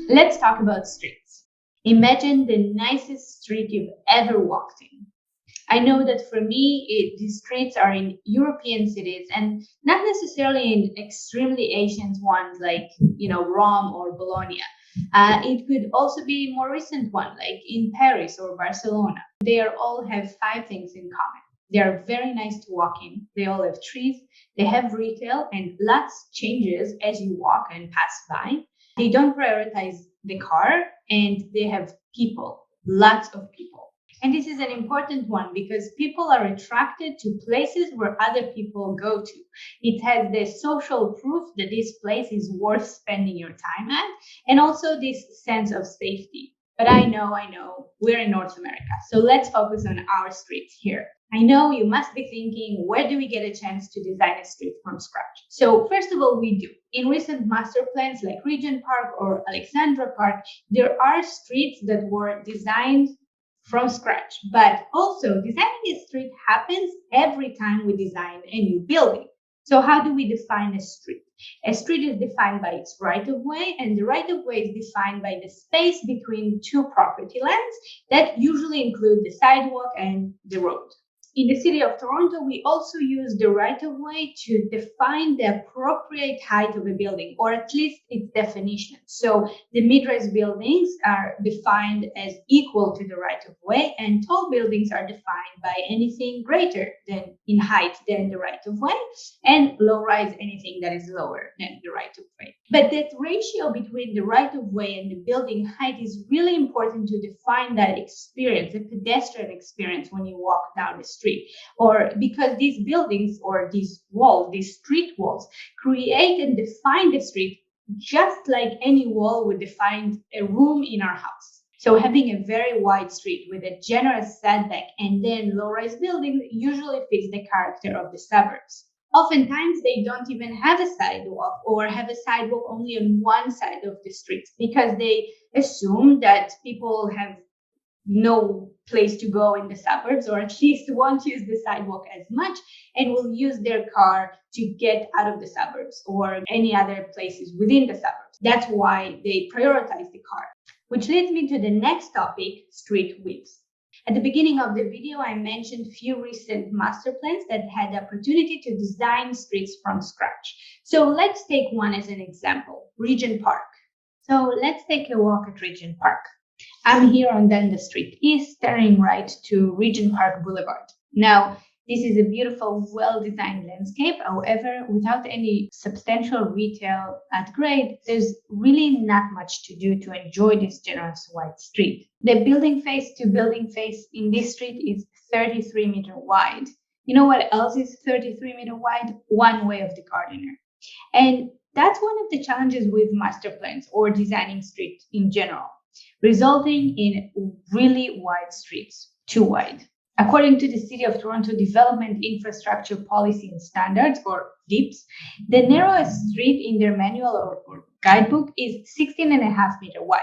Let's talk about streets. Imagine the nicest street you've ever walked in. I know that for me, these streets are in European cities and not necessarily in extremely ancient ones like, Rome or Bologna. It could also be more recent one like in Paris or Barcelona. They are all have five things in common. They are very nice to walk in. They all have trees. They have retail and lots changes as you walk and pass by. They don't prioritize the car and they have people, lots of people. And this is an important one because people are attracted to places where other people go to. It has the social proof that this place is worth spending your time at, and also this sense of safety. But I know, we're in North America. So let's focus on our streets here. I know you must be thinking, where do we get a chance to design a street from scratch? So first of all, we do. In recent master plans like Regent Park or Alexandra Park, there are streets that were designed from scratch. But also, designing a street happens every time we design a new building. So how do we define a street? A street is defined by its right-of-way, and the right-of-way is defined by the space between two property lines that usually include the sidewalk and the road. In the city of Toronto, we also use the right-of-way to define the appropriate height of a building, or at least its definition. So the mid-rise buildings are defined as equal to the right-of-way, and tall buildings are defined by anything greater than in height than the right-of-way, and low-rise anything that is lower than the right-of-way. But that ratio between the right-of-way and the building height is really important to define that experience, the pedestrian experience when you walk down the street. Or because these buildings or these walls, these street walls, create and define the street just like any wall would define a room in our house. So having a very wide street with a generous setback and then low-rise buildings usually fits the character of the suburbs. Oftentimes, they don't even have a sidewalk or have a sidewalk only on one side of the street because they assume that people have no place to go in the suburbs, or at least won't use the sidewalk as much and will use their car to get out of the suburbs or any other places within the suburbs. That's why they prioritize the car. Which leads me to the next topic, street widths. At the beginning of the video, I mentioned few recent master plans that had the opportunity to design streets from scratch. So let's take one as an example, Regent Park. So let's take a walk at Regent Park. I'm here on Dundas Street East, turning right to Regent Park Boulevard. Now, this is a beautiful, well-designed landscape. However, without any substantial retail at grade, there's really not much to do to enjoy this generous wide street. The building face to building face in this street is 33 meter wide. You know what else is 33 meter wide? One way of the gardener. And that's one of the challenges with master plans or designing streets in general, resulting in really wide streets, too wide. According to the City of Toronto Development Infrastructure Policy and Standards, or DIPS, the narrowest street in their manual or guidebook is 16.5 meter wide.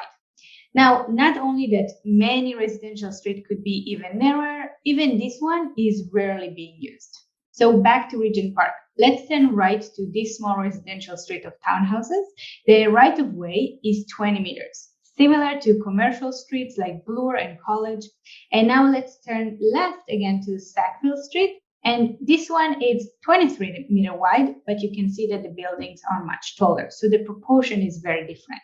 Now, not only that many residential streets could be even narrower, even this one is rarely being used. So back to Regent Park. Let's turn right to this small residential street of townhouses. The right-of-way is 20 meters. Similar to commercial streets like Bloor and College. And now let's turn left again to Sackville Street. And this one is 23 meter wide, but you can see that the buildings are much taller. So the proportion is very different.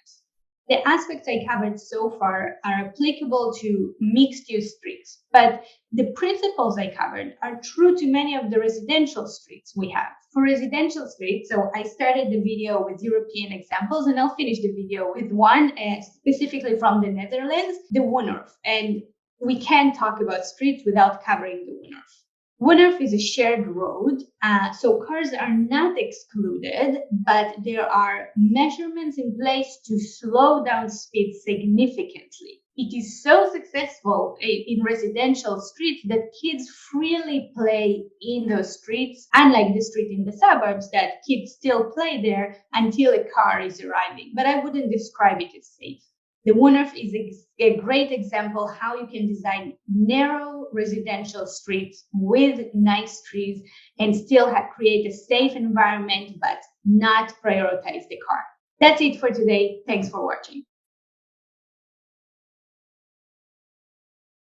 The aspects I covered so far are applicable to mixed-use streets, but the principles I covered are true to many of the residential streets we have. For residential streets, so I started the video with European examples, and I'll finish the video with one specifically from the Netherlands, the Woonerf. And we can't talk about streets without covering the Woonerf. Woonerf is a shared road, so cars are not excluded, but there are measurements in place to slow down speed significantly. It is so successful in residential streets that kids freely play in those streets, unlike the street in the suburbs that kids still play there until a car is arriving. But I wouldn't describe it as safe. The Woonerf is a great example how you can design narrow residential streets with nice trees and still create a safe environment, but not prioritize the car. That's it for today. Thanks for watching.